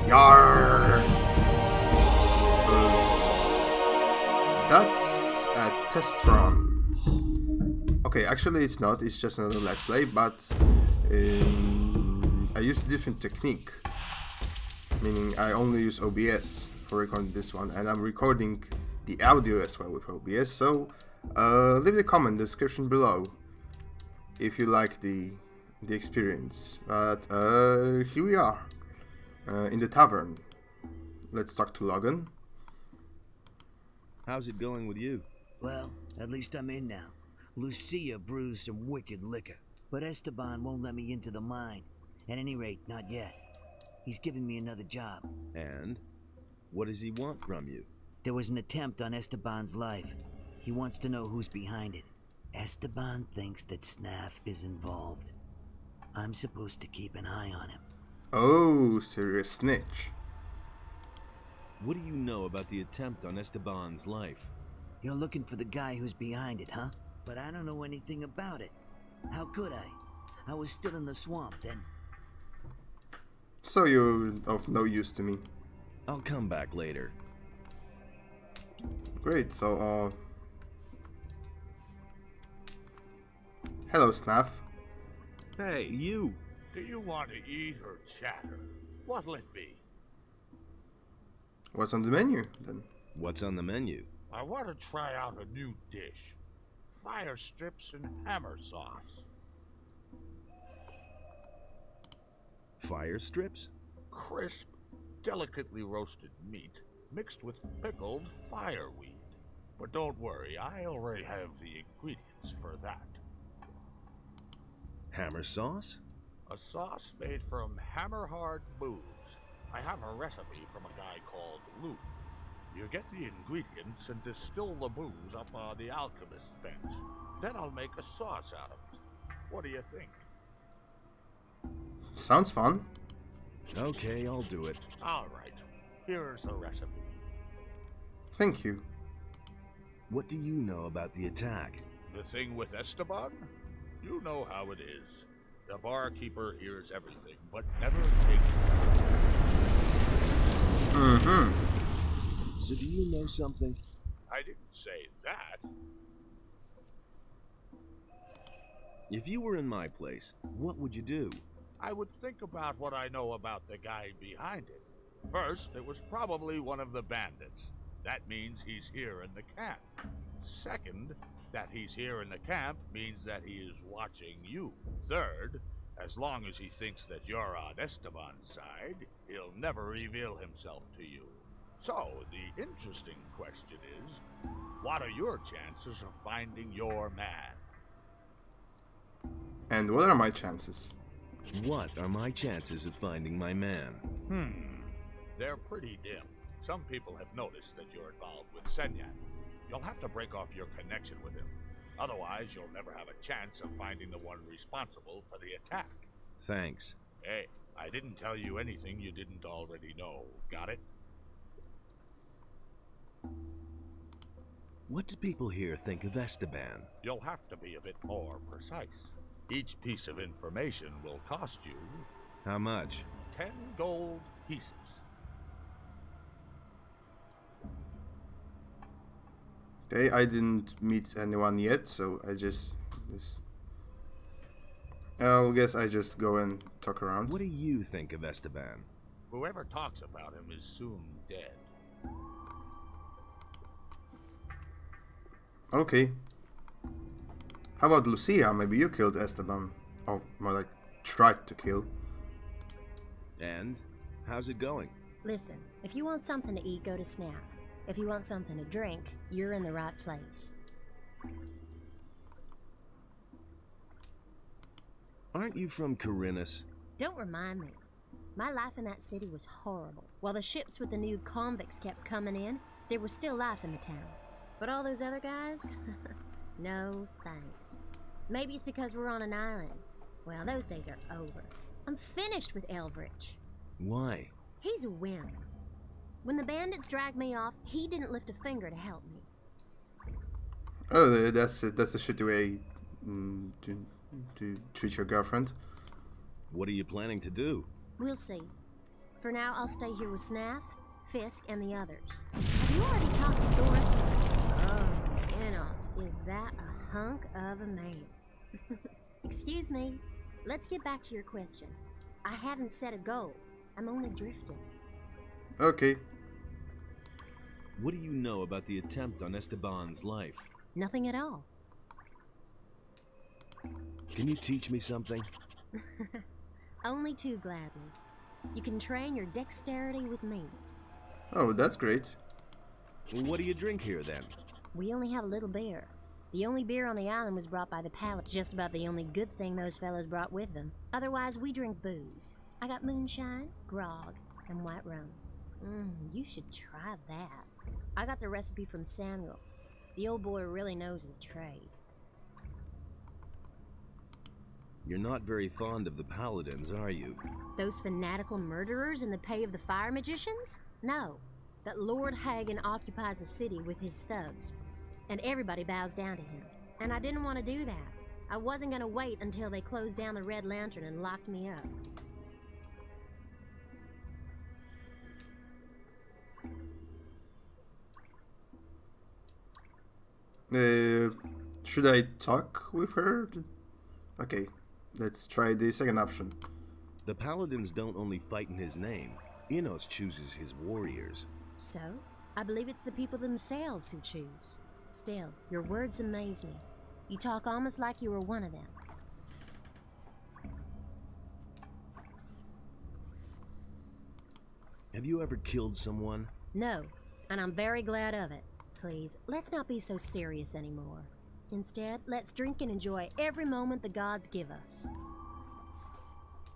Yarr! That's a test run. Okay, actually it's not, it's just another let's play, but I used a different technique. Meaning I only use OBS for recording this one, and I'm recording the audio as well with OBS, so leave a comment in the description below if you like the experience. But here we are, in the tavern. Let's talk to Logan. How's it going with you? Well, at least I'm in now. Lucia brews some wicked liquor, but Esteban won't let me into the mine. At any rate, not yet. He's giving me another job. And? What does he want from you? There was an attempt on Esteban's life. He wants to know who's behind it. Esteban thinks that Snaff is involved. I'm supposed to keep an eye on him. Oh, serious snitch. What do you know about the attempt on Esteban's life? You're looking for the guy who's behind it, huh? But I don't know anything about it. How could I? I was still in the swamp then. So you're of no use to me. I'll come back later. Great, so hello, Snaff. Hey, you! Do you want to eat or chatter? What'll it be? What's on the menu, then? What's on the menu? I want to try out a new dish. Fire strips and hammer sauce. Fire strips? Crisp, delicately roasted meat mixed with pickled fireweed. But don't worry, I already have the ingredients for that. Hammer sauce? A sauce made from hammer-hard booze. I have a recipe from a guy called Lou. You get the ingredients and distill the booze up on the alchemist's bench. Then I'll make a sauce out of it. What do you think? Sounds fun. Okay, I'll do it. All right, here's the recipe. Thank you. What do you know about the attack? The thing with Esteban? You know how it is. The barkeeper hears everything, but never takes it. Mm-hmm. So do you know something? I didn't say that. If you were in my place, what would you do? I would think about what I know about the guy behind it. First, it was probably one of the bandits. That means he's here in the camp. Second, that he's here in the camp means that he is watching you. Third, as long as he thinks that you're on Esteban's side, he'll never reveal himself to you. So, the interesting question is, what are your chances of finding your man? And what are my chances? What are my chances of finding my man? They're pretty dim. Some people have noticed that you're involved with Senyak. You'll have to break off your connection with him. Otherwise, you'll never have a chance of finding the one responsible for the attack. Thanks. Hey, I didn't tell you anything you didn't already know. Got it? What do people here think of Esteban? You'll have to be a bit more precise. Each piece of information will cost you How much? 10 gold pieces. Okay, I didn't meet anyone yet, so I just I guess I just go and talk around. What do you think of Esteban? Whoever talks about him is soon dead. Okay. How about Lucia? Maybe you killed Esteban. Or more like, tried to kill. And? How's it going? Listen, if you want something to eat, go to Snap. If you want something to drink, you're in the right place. Aren't you from Corinus? Don't remind me. My life in that city was horrible. While the ships with the new convicts kept coming in, there was still life in the town. But all those other guys? No thanks. Maybe it's because we're on an island. Well, those days are over. I'm finished with Eldritch. Why? He's a wimp. When the bandits dragged me off, he didn't lift a finger to help me. Oh, that's a shitty way to treat your girlfriend. What are you planning to do? We'll see. For now, I'll stay here with Snaff, Fisk, and the others. Have you already talked to Thoris? Oh, Enos, is that a hunk of a man? Excuse me. Let's get back to your question. I haven't set a goal. I'm only drifting. Okay. What do you know about the attempt on Esteban's life? Nothing at all. Can you teach me something? Only too gladly. You can train your dexterity with me. Oh, that's great. Well, what do you drink here then? We only have a little beer. The only beer on the island was brought by the pallet. Just about the only good thing those fellows brought with them. Otherwise, we drink booze. I got moonshine, grog, and white rum. You should try that. I got the recipe from Samuel. The old boy really knows his trade. You're not very fond of the paladins, are you? Those fanatical murderers in the pay of the fire magicians? No. That Lord Hagen occupies the city with his thugs. And everybody bows down to him. And I didn't want to do that. I wasn't going to wait until they closed down the Red Lantern and locked me up. Should I talk with her? Okay, let's try the second option. The paladins don't only fight in his name. Enos chooses his warriors. So, I believe it's the people themselves who choose. Still, your words amaze me. You talk almost like you were one of them. Have you ever killed someone? No, and I'm very glad of it. Please, let's not be so serious anymore. Instead, let's drink and enjoy every moment the gods give us.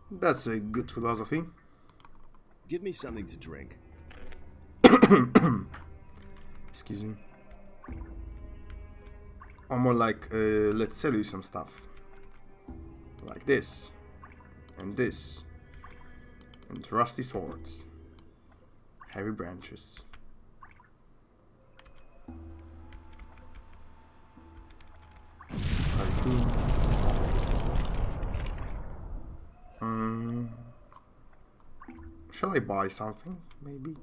That's a good philosophy. Give me something to drink. Excuse me. Or more like, let's sell you some stuff. Like this. And this. And rusty swords. Heavy branches. Typhoon. Shall I buy something, maybe?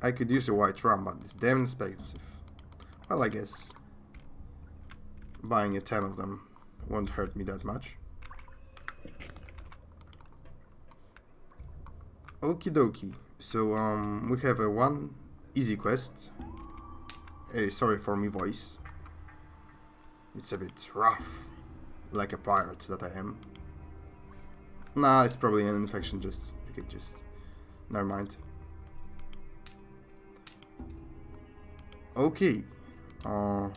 I could use a white rum, but it's damn expensive. Well, I guess buying 10 of them won't hurt me that much. Okie dokie. So, we have a one easy quest. Sorry for my voice. It's a bit rough. Like a pirate that I am. Nah, it's probably an infection, never mind. Okay. Do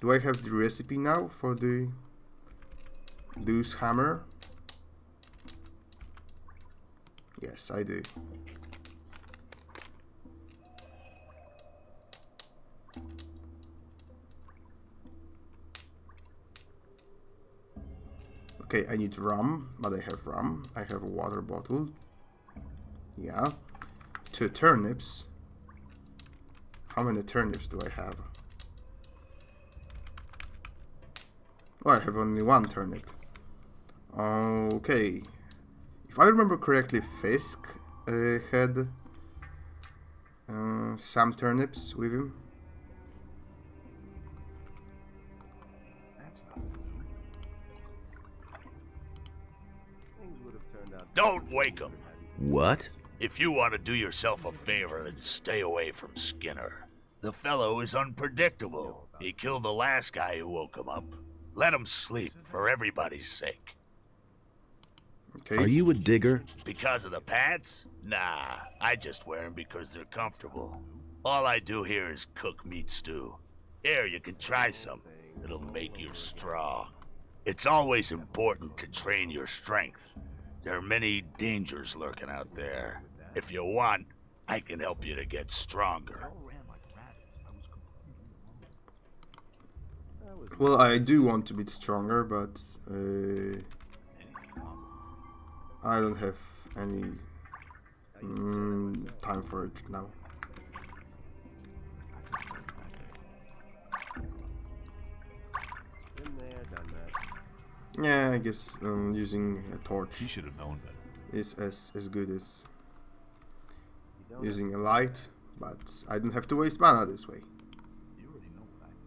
I have the recipe now for the Deuce hammer? Yes, I do. Okay, I need rum, but I have rum. I have a water bottle. Yeah. 2 turnips. How many turnips do I have? Oh, I have only 1 turnip. Okay. If I remember correctly, Fisk had some turnips with him. That's nothing. Things would have turned out. Don't wake him. What? If you want to do yourself a favor, then stay away from Skinner. The fellow is unpredictable. He killed the last guy who woke him up. Let him sleep, for everybody's sake. Okay. Are you a digger? Because of the pants? Nah, I just wear them because they're comfortable. All I do here is cook meat stew. Here, you can try some. It'll make you strong. It's always important to train your strength. There are many dangers lurking out there. If you want, I can help you to get stronger. Well, I do want to be stronger, but I don't have any time for it now. Yeah, I guess using a torch He should have known better. is as good as using a light, but I don't have to waste mana this way. You already know what I think.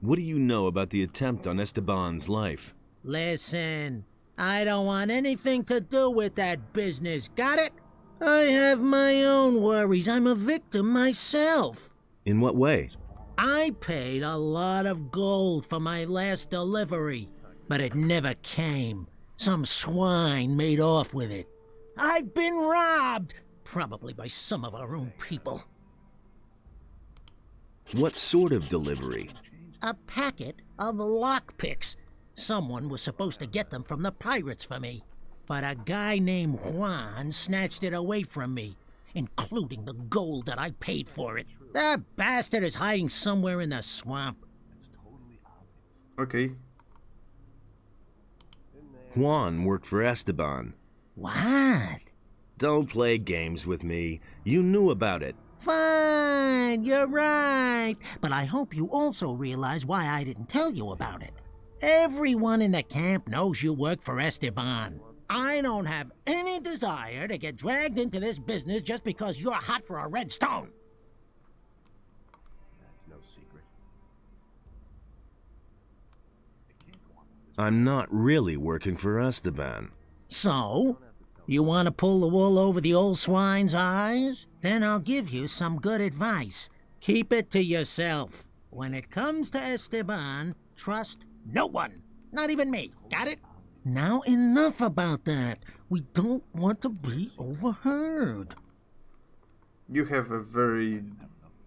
What do you know about the attempt on Esteban's life? Listen, I don't want anything to do with that business, got it? I have my own worries. I'm a victim myself. In what way? I paid a lot of gold for my last delivery, but it never came. Some swine made off with it. I've been robbed, probably by some of our own people. What sort of delivery? A packet of lockpicks. Someone was supposed to get them from the pirates for me, but a guy named Juan snatched it away from me, including the gold that I paid for it. That bastard is hiding somewhere in the swamp. Okay. Juan worked for Esteban. What? Don't play games with me. You knew about it. Fine, you're right. But I hope you also realize why I didn't tell you about it. Everyone in the camp knows you work for Esteban. I don't have any desire to get dragged into this business just because you're hot for a red stone. That's no secret. I'm not really working for Esteban. So, you want to pull the wool over the old swine's eyes? Then I'll give you some good advice. Keep it to yourself. When it comes to Esteban, trust no one. Not even me. Got it? Now enough about that. We don't want to be overheard. You have a very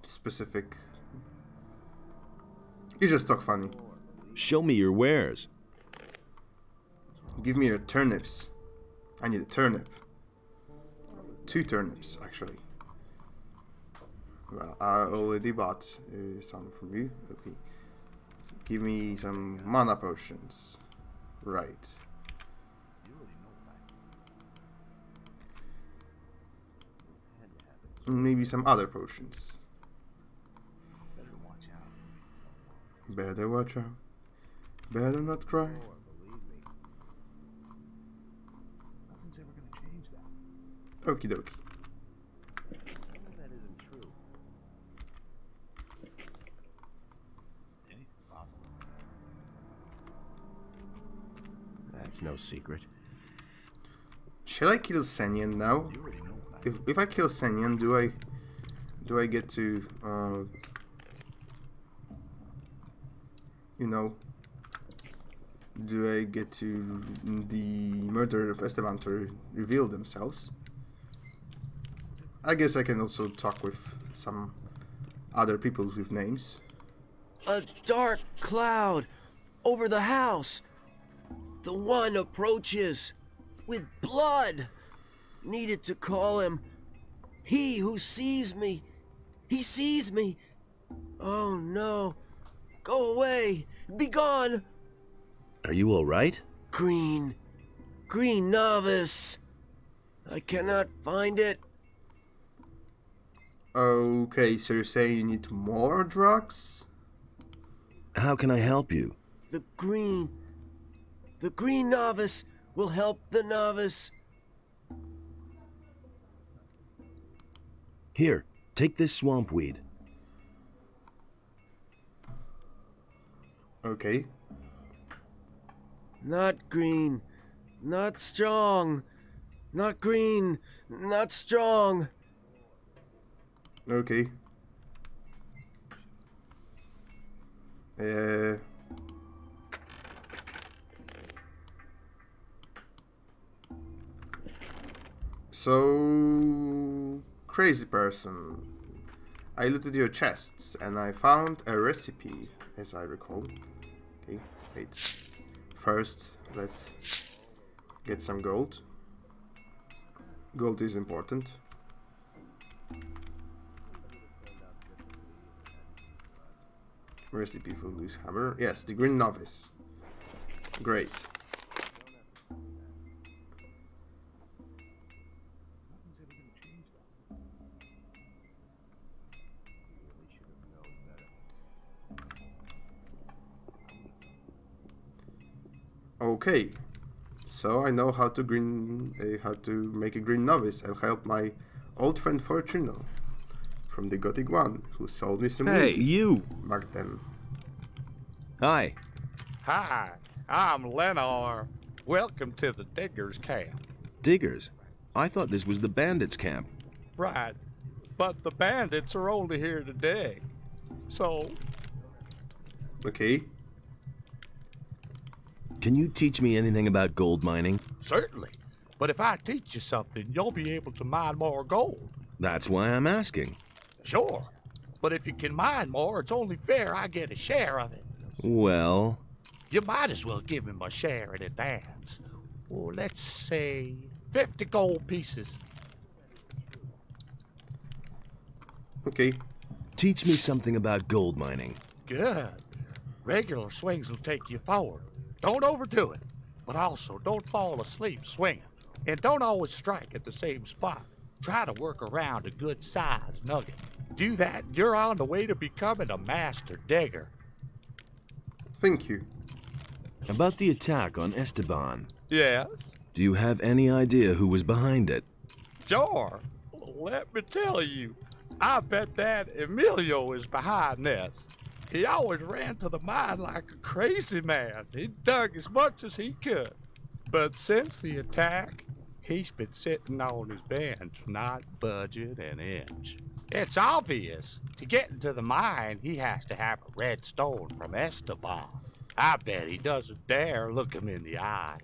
specific... You just talk funny. Show me your wares. Give me your turnips. I need a turnip. 2 turnips, actually. Well, I already bought some from you. Okay. Give me some mana potions. Right. Maybe some other potions. Better watch out. Better not cry. Nothing's ever gonna change that. Okie dokie. That isn't true. Anything's possible. That's no secret. Shall I kill Senyan now? You already know what I If I kill Senyan, do I get to you know, do I get to the murder of Esteban to reveal themselves? I guess I can also talk with some other people with names. A dark cloud over the house. The one approaches with blood. Needed to call him. He who sees me. He sees me. Oh no. Go away. Be gone. Are you all right? Green novice. I cannot find it. Okay, so you're saying you need more drugs? How can I help you? The green novice will help the novice. Here, take this swamp weed. Okay. Not green, not strong. Not green, not strong. Okay. So, crazy person. I looted your chests and I found a recipe, as I recall. Okay, wait. First, let's get some gold. Gold is important. Recipe for loose hammer. Yes, the green novice. Great. Okay, so I know how to make a green novice. I'll help my old friend Fortuno from the Gothic one, who sold me some Hey, weed you! back then. Hi. Hi, I'm Lennar. Welcome to the Diggers Camp. Diggers? I thought this was the bandits' camp. Right, but the bandits are only here to dig. So, Okay, Can you teach me anything about gold mining? certainly. But if I teach you something, you'll be able to mine more gold. That's why I'm asking. Sure. But if you can mine more, it's only fair I get a share of it. Well, You might as well give him a share in advance. Well, let's say 50 gold pieces. okay. teach me something about gold mining. Good. Regular swings will take you forward. Don't overdo it. But also, don't fall asleep swinging. And don't always strike at the same spot. Try to work around a good-sized nugget. Do that, and you're on the way to becoming a master digger. Thank you. About the attack on Esteban. Yes? Do you have any idea who was behind it? Sure. Let me tell you, I bet that Emilio is behind this. He always ran to the mine like a crazy man. He dug as much as he could. But since the attack, he's been sitting on his bench, not budging an inch. It's obvious. To get into the mine, he has to have a red stone from Esteban. I bet he doesn't dare look him in the eye.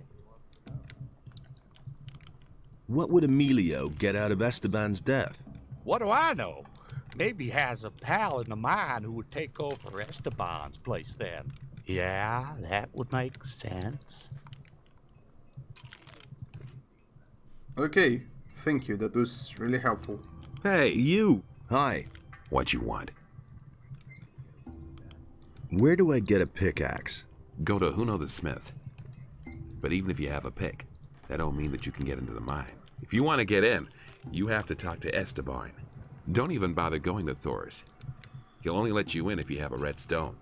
What would Emilio get out of Esteban's death? What do I know? Maybe he has a pal in the mine who would take over Esteban's place then. Yeah, that would make sense. Okay, thank you. That was really helpful. Hey, you! Hi. What you want? Where do I get a pickaxe? Go to Huno the Smith. But even if you have a pick, that don't mean that you can get into the mine. If you want to get in, you have to talk to Esteban. Don't even bother going to Thor's. He'll only let you in if you have a red stone.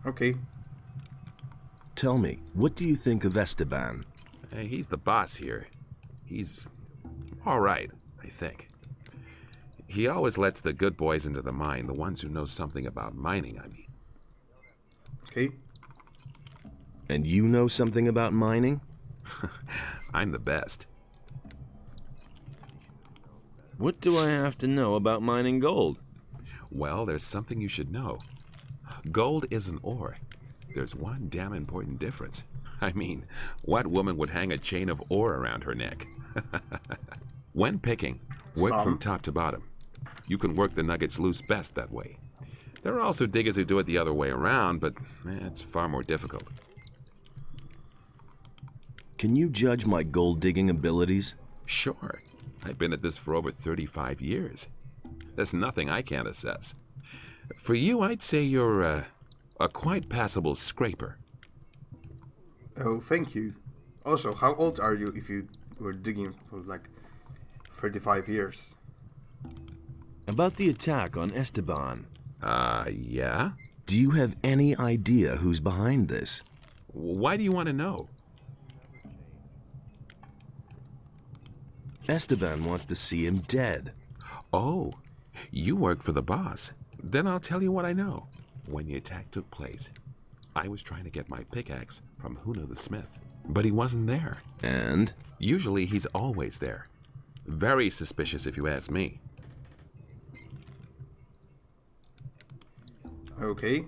Okay, Tell me, what do you think of Esteban? Hey, he's the boss here. He's all right, I think. He always lets the good boys into the mine, the ones who know something about mining, I mean. okay. And you know something about mining? I'm the best. What do I have to know about mining gold? Well, there's something you should know. Gold isn't ore. There's one damn important difference. I mean, what woman would hang a chain of ore around her neck? When picking, work Some. from top to bottom. You can work the nuggets loose best that way. There are also diggers who do it the other way around, but it's far more difficult. Can you judge my gold digging abilities? Sure. I've been at this for over 35 years. There's nothing I can't assess. For you, I'd say you're a quite passable scraper. Oh, thank you. Also, how old are you if you were digging for like 35 years? About the attack on Esteban. Yeah? Do you have any idea who's behind this? Why do you want to know? Esteban wants to see him dead. Oh, you work for the boss. Then I'll tell you what I know. When the attack took place, I was trying to get my pickaxe from Huno the Smith, but he wasn't there. And? Usually he's always there. Very suspicious if you ask me. Okay.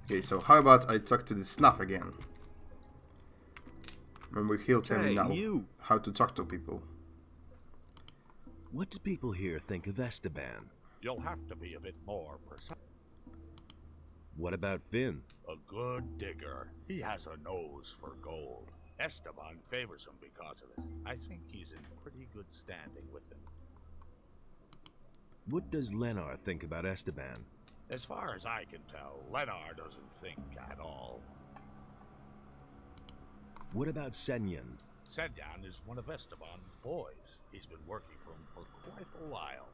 Okay, so how about I talk to the snuff again? Remember, he'll tell me Hey, now you. how to talk to people. What do people here think of Esteban? You'll have to be a bit more precise. What about Finn? A good digger. He has a nose for gold. Esteban favors him because of it. I think he's in pretty good standing with him. What does Lennar think about Esteban? As far as I can tell, Lennar doesn't think at all. What about Senyan? Sedyan is one of Esteban's boys. He's been working for him for quite a while.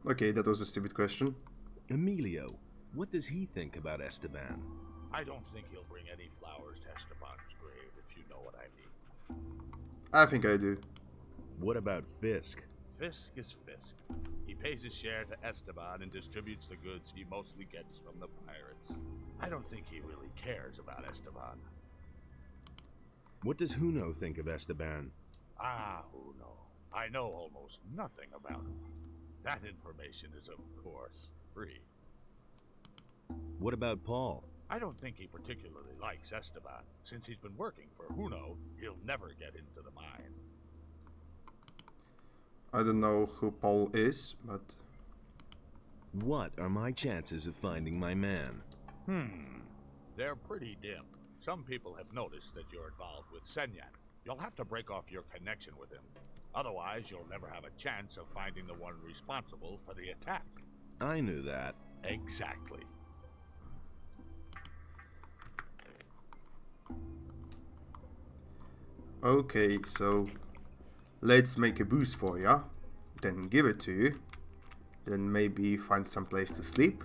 Okay, that was a stupid question. Emilio, what does he think about Esteban? I don't think he'll bring any flowers to Esteban's grave, if you know what I mean. I think I do. What about Fisk? Fisk is Fisk. He pays his share to Esteban and distributes the goods he mostly gets from the pirates. I don't think he really cares about Esteban. What does Huno think of Esteban? Ah, Uno. I know almost nothing about him. That information is, of course, free. What about Paul? I don't think he particularly likes Esteban. Since he's been working for Huno, he'll never get into the mine. I don't know who Paul is, but... What are my chances of finding my man? They're pretty dim. Some people have noticed that you're involved with Senyan. You'll have to break off your connection with him. Otherwise, you'll never have a chance of finding the one responsible for the attack. I knew that. Exactly. Okay, so... Let's make a boost for ya. Then give it to you. Then maybe find some place to sleep.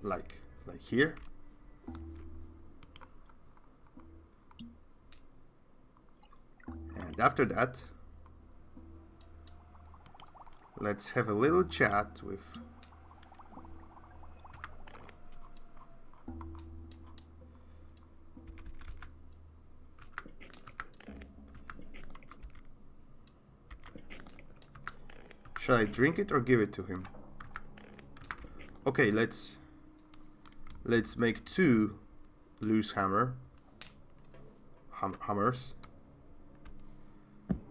Like here. And after that, let's have a little chat with Shall I drink it or give it to him? Okay, let's make 2 loose hammers.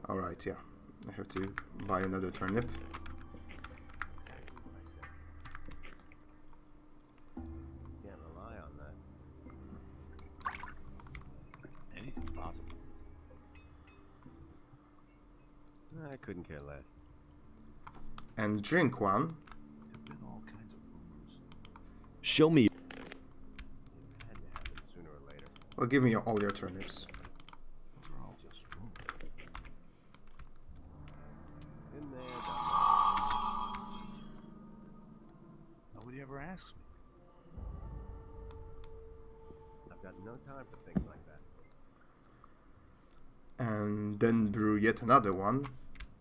Alright, yeah. I have to buy another turnip. Can't rely on that. Anything possible. I couldn't care less. And drink one. There've been all kinds of rumors. Show me. It had to happen sooner or later. Well, give me all your turnips. They're all just rumors. In there, done that. Nobody ever asks me. I've got no time for things like that. And then brew yet another one.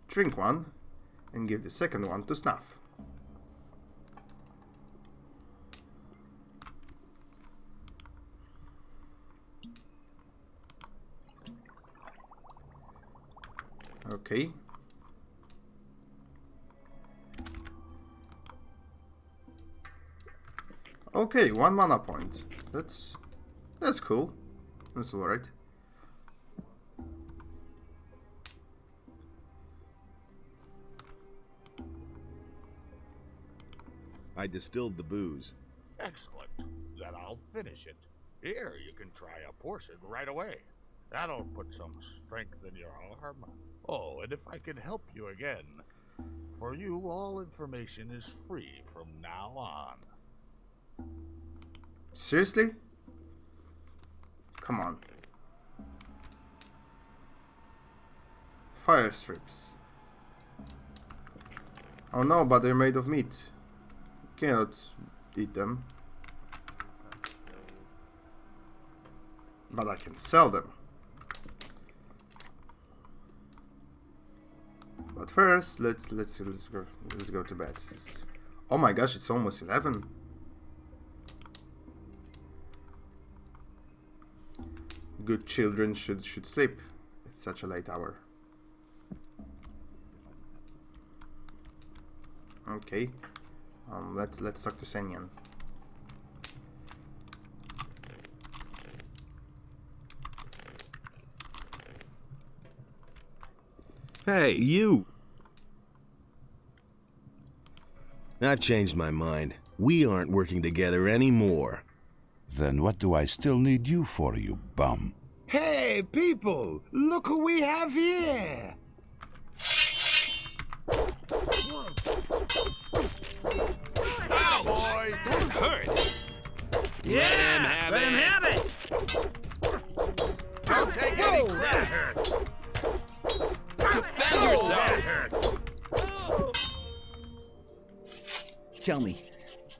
Drink one. And give the second one to Snuff. Okay. Okay, 1 mana point. That's cool. That's alright. I distilled the booze. Excellent. Then I'll finish it. Here, you can try a portion right away. That'll put some strength in your arm. Oh, and if I can help you again, for you, all information is free from now on. Seriously? Come on. Fire strips. Oh no, but they're made of meat. Cannot eat them. But I can sell them. But first, let's go to bed. Oh my gosh, it's almost 11. Good children should sleep at such a late hour. Okay. Let's talk to Senyan. Hey, you! I've changed my mind. We aren't working together anymore. Then what do I still need you for, you bum? Hey, people! Look who we have here! Ow, boy! That hurt! Yeah! Let him have it! Don't take any credit! Defend yourself! Tell me,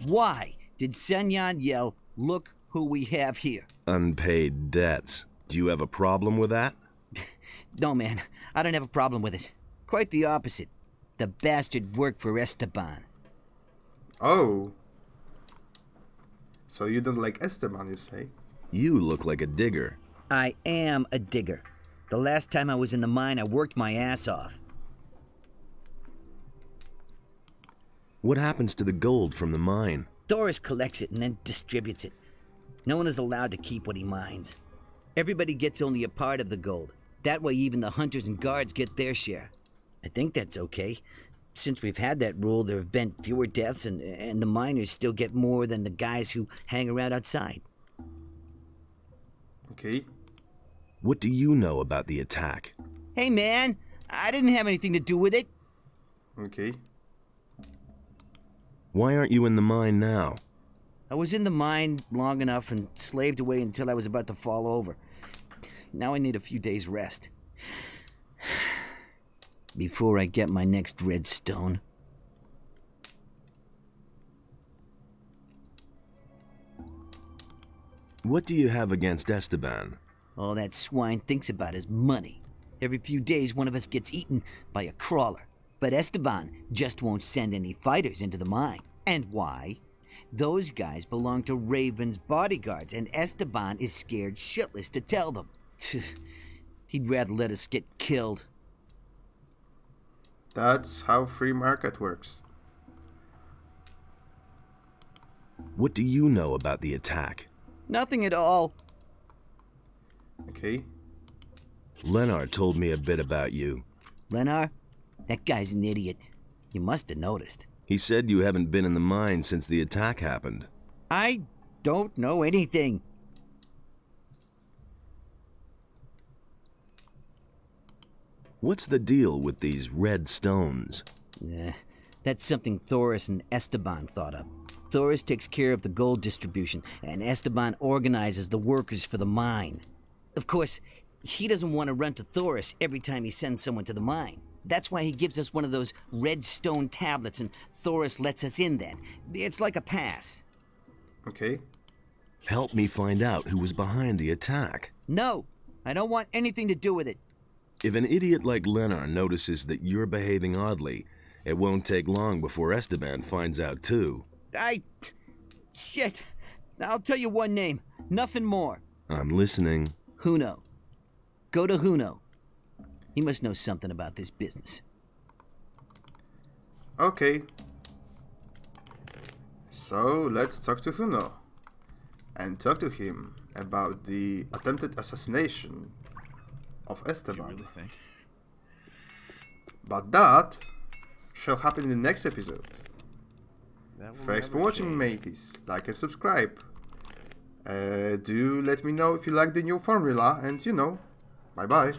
why? Did Senyan yell, "Look who we have here"? Unpaid debts. Do you have a problem with that? No, man. I don't have a problem with it. Quite the opposite. The bastard worked for Esteban. Oh. So you don't like Esteban, you say? You look like a digger. I am a digger. The last time I was in the mine, I worked my ass off. What happens to the gold from the mine? Doris collects it and then distributes it. No one is allowed to keep what he mines. Everybody gets only a part of the gold. That way even the hunters and guards get their share. I think that's okay. Since we've had that rule, there have been fewer deaths and the miners still get more than the guys who hang around outside. Okay. What do you know about the attack? Hey man, I didn't have anything to do with it. Okay. Why aren't you in the mine now? I was in the mine long enough and slaved away until I was about to fall over. Now I need a few days rest. Before I get my next redstone. What do you have against Esteban? All that swine thinks about is money. Every few days one of us gets eaten by a crawler. But Esteban just won't send any fighters into the mine. And why? Those guys belong to Raven's bodyguards, and Esteban is scared shitless to tell them. He'd rather let us get killed. That's how free market works. What do you know about the attack? Nothing at all. Okay. Leonard told me a bit about you. Leonard? That guy's an idiot. You must have noticed. He said you haven't been in the mine since the attack happened. I don't know anything. What's the deal with these red stones? That's something Thoris and Esteban thought up. Thoris takes care of the gold distribution, and Esteban organizes the workers for the mine. Of course, he doesn't want to run to Thoris every time he sends someone to the mine. That's why he gives us one of those red stone tablets, and Thoris lets us in then. It's like a pass. Okay. Help me find out who was behind the attack. No, I don't want anything to do with it. If an idiot like Leonard notices that you're behaving oddly, it won't take long before Esteban finds out too. Shit. I'll tell you one name. Nothing more. I'm listening. Huno. Go to Huno. He must know something about this business. Okay. So let's talk to Huno. And talk to him about the attempted assassination of Esteban. You really think? But that shall happen in the next episode. Thanks for watching, mateys. Like and subscribe. Do let me know if you like the new formula, and bye bye.